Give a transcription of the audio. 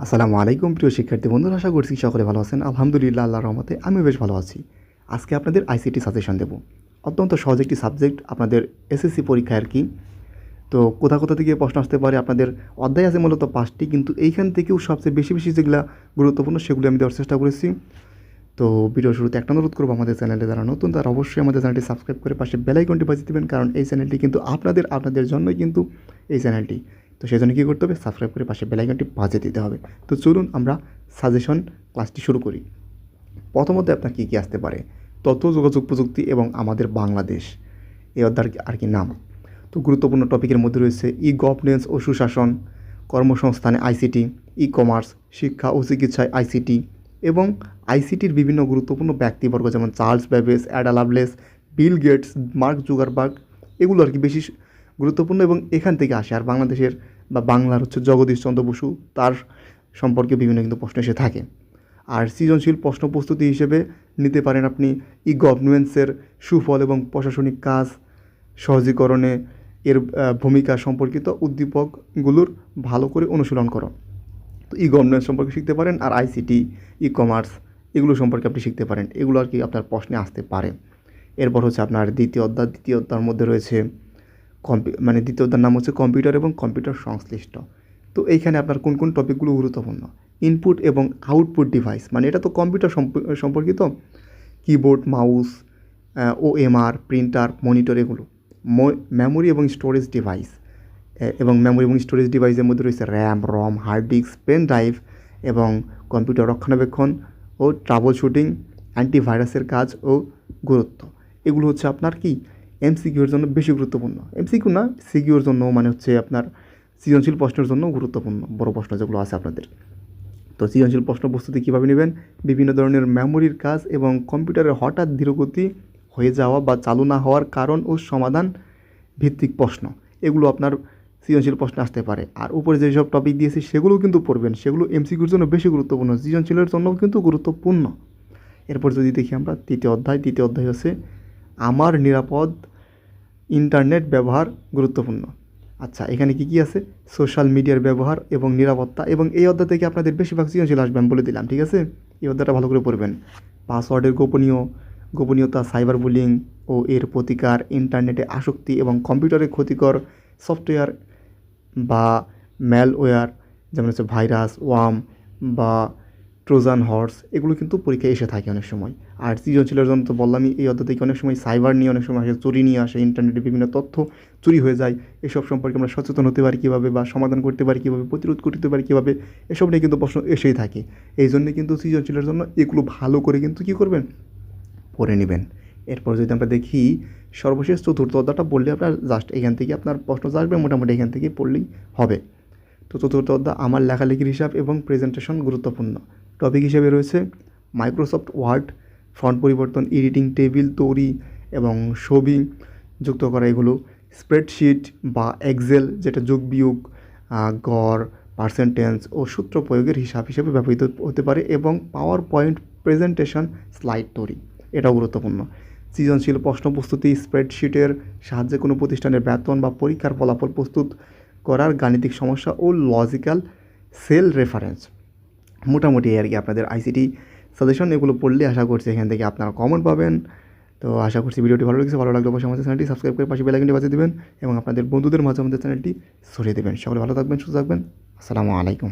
আসসালামু আলাইকুম প্রিয় শিক্ষার্থী বন্ধুরা, আশা করছি সকলে ভালো আছেন। আলহামদুলিল্লাহ, আল্লাহর রহমতে আমিও বেশ ভালো আছি। আজকে আপনাদের আইসিটি সাজেশন দেব। অত্যন্ত সহজ একটি সাবজেক্ট আপনাদের এসএসসি পরীক্ষায় আর কি। তো কোথা কোথা থেকে প্রশ্ন আসতে পারে, আপনাদের অধ্যায় আছে মূলত 5টি, কিন্তু এইখান থেকেও সবচেয়ে বেশি বেশি যেগুলো গুরুত্বপূর্ণ সেগুলো আমি দেওয়ার চেষ্টা করেছি। তো ভিডিও শুরুতে একটা অনুরোধ করবো, আমাদের চ্যানেলে যারা নতুন তারা অবশ্যই আমাদের চ্যানেলটি সাবস্ক্রাইব করে পাশে বেল আইকনটি বাজিয়ে দেবেন, কারণ এই চ্যানেলটি কিন্তু আপনাদের জন্যই কিন্তু এই চ্যানেলটি। তো সেই জন্য কী করতে হবে, সাবস্ক্রাইব করে পাশে বেল আইকনটি বাজিয়ে দিতে হবে। তো চলুন আমরা সাজেশন ক্লাসটি শুরু করি। প্রথমত আপনার কী কী আসতে পারে, তথ্য যোগাযোগ প্রযুক্তি এবং আমাদের বাংলাদেশ, এই অধ্যায়ের আর কি নাম। তো গুরুত্বপূর্ণ টপিকের মধ্যে রয়েছে ই গভর্নেন্স ও সুশাসন, কর্মসংস্থানে আইসিটি, ই কমার্স, শিক্ষা ও চিকিৎসায় আইসিটি এবং আইসিটির বিভিন্ন গুরুত্বপূর্ণ ব্যক্তিবর্গ যেমন Charles Babbage, Ada Lovelace, Bill Gates, Mark Zuckerberg, এগুলো আর কি বেশি গুরুত্বপূর্ণ এবং এখান থেকে আসে। আর বাংলাদেশের বা বাংলার হচ্ছে জগদীশ চন্দ্র বসু, তার সম্পর্কে বিভিন্ন কিন্তু প্রশ্ন এসে থাকে। আর সৃজনশীল প্রশ্ন প্রস্তুতি হিসেবে নিতে পারেন আপনি ই গভর্নেন্সের সুফল এবং প্রশাসনিক কাজ সহজীকরণে এর ভূমিকা সম্পর্কিত উদ্দীপকগুলোর ভালো করে অনুশীলন করো। তো ই গভর্নেন্স সম্পর্কে শিখতে পারেন, আর আইসিটি, ই কমার্স, এগুলো সম্পর্কে আপনি শিখতে পারেন। এগুলো আর কি আপনার প্রশ্নে আসতে পারে। এরপর হচ্ছে আপনার দ্বিতীয় অধ্যায়ের মধ্যে রয়েছে দ্বিতীয় অধ্যায়ের নাম হচ্ছে কম্পিউটার এবং কম্পিউটার সংশ্লিষ্ট। তো এইখানে আপনার কোন কোন টপিকগুলো গুরুত্বপূর্ণ, ইনপুট এবং আউটপুট ডিভাইস, মানে এটা তো কম্পিউটার সম্পর্কিত, keyboard, mouse, OMR, printer, monitor, এগুলো। মেমোরি এবং স্টোরেজ ডিভাইস, এবং মেমোরি এবং স্টোরেজ ডিভাইসের মধ্যে রয়েছে র্যাম, রম, হার্ড ডিস্ক, পেন ড্রাইভ এবং কম্পিউটার রক্ষণাবেক্ষণ ও ট্রাবল শুটিং, অ্যান্টিভাইরাসের কাজ ও গুরুত্ব। এগুলো হচ্ছে আপনার কি এমসিকিউর জন্য বেশি গুরুত্বপূর্ণ, এমসিকিউ না, সিকিউর জন্য, মানে হচ্ছে আপনার সৃজনশীল প্রশ্নের জন্য গুরুত্বপূর্ণ বড় প্রশ্ন যেগুলো আছে আপনাদের। তো সৃজনশীল প্রশ্ন প্রস্তুতি কীভাবে নেবেন, বিভিন্ন ধরনের মেমোরির কাজ এবং কম্পিউটারের হঠাৎ ধীরগতি হয়ে যাওয়া বা চালু না হওয়ার কারণ ও সমাধান ভিত্তিক প্রশ্ন, এগুলো আপনার সৃজনশীল প্রশ্নে আসতে পারে। আর উপরে যেসব টপিক দিয়েছি সেগুলোও কিন্তু পড়বেন, সেগুলো এমসিকিউর জন্য বেশি গুরুত্বপূর্ণ, সৃজনশীলের জন্যও কিন্তু গুরুত্বপূর্ণ। এরপর যদি দেখি আমরা তৃতীয় অধ্যায় হচ্ছে আমার নিরাপদ ইন্টারনেট ব্যবহার গুরুত্বপূর্ণ। আচ্ছা, এখানে কি আছে, সোশ্যাল মিডিয়ার ব্যবহার এবং নিরাপত্তা, এবং এই অধ্যায় থেকে আপনাদের বেশিরভাগ সৃজনশীল আসবে আমি বলে দিলাম, ঠিক আছে। এই অধ্যায়টা ভালো করে পড়বেন। পাসওয়ার্ডের গোপনীয়তা, সাইবার বুলিং ও এর প্রতিকার, ইন্টারনেটে আসক্তি এবং কম্পিউটারে ক্ষতিকর সফটওয়্যার বা ম্যালওয়্যার, যেমন হচ্ছে ভাইরাস, ওয়ার্ম বা ট্রোজান হর্স, এগুলো কিন্তু পরীক্ষায় এসে থাকে অনেক সময়। আর সৃজনশীলের জন্য তো বললামই, এই অধ্যায় থেকে অনেক সময় সাইবার নিয়ে অনেক সময় আসে, চুরি নিয়ে আসে, ইন্টারনেটে বিভিন্ন তথ্য চুরি হয়ে যায়, এসব সম্পর্কে আমরা সচেতন হতে পারি কীভাবে, বা সমাধান করতে পারি কীভাবে, প্রতিরোধ করতে পারি কীভাবে, এসব নিয়ে কিন্তু প্রশ্ন এসেই থাকে। এই জন্যে কিন্তু সৃজনশীলের জন্য এগুলো ভালো করে কিন্তু কী করবেন, পড়ে নেবেন। এরপর যদি আমরা দেখি সর্বশেষ চতুর্থ অধ্যায়টা পড়লে আপনার জাস্ট এখান থেকে আপনার প্রশ্ন আসবে, মোটামুটি এখান থেকে পড়লেই হবে। তো চতুর্থ অধ্যায় আমার লেখালেখির হিসাব এবং প্রেজেন্টেশন গুরুত্বপূর্ণ। টপিক হিসেবে রয়েছে মাইক্রোসফট ওয়ার্ড, ফন্ট পরিবর্তন, এডিটিং, টেবিল তৈরি এবং ছবি যুক্ত করা, এগুলো স্প্রেডশিট বা এক্সেল, যেটা যোগ বিয়োগ, গড়, পার্সেন্টেজ ও সূত্র প্রয়োগের হিসাব হিসেবে ব্যবহৃত হতে পারে, এবং পাওয়ার পয়েন্ট প্রেজেন্টেশন, স্লাইড তৈরি, এটাও গুরুত্বপূর্ণ। সৃজনশীল প্রশ্ন প্রস্তুতি, স্প্রেডশিটের সাহায্যে কোনো প্রতিষ্ঠানের বেতন বা পরীক্ষার ফলাফল প্রস্তুত করার গাণিতিক সমস্যা ও লজিক্যাল সেল রেফারেন্স, মোটামুটি আর কি আপনাদের আইসিটি সাজেশন। এগুলো পড়লে আশা করছি এখান থেকে আপনারা কমন পাবেন। তো আশা করছি ভিডিওটি ভালো লেগেছে, ভালো লাগলে অবশ্যই আমাদের চ্যানেলটি সাবস্ক্রাইব করে পাশে বেল আইকনটি বাজিয়ে দেবেন এবং আপনাদের বন্ধুদের মাঝে আমাদের চ্যানেলটি ছড়িয়ে দেবেন। সকলে ভালো থাকবেন, সুস্থ থাকবেন। আসসালামু আলাইকুম।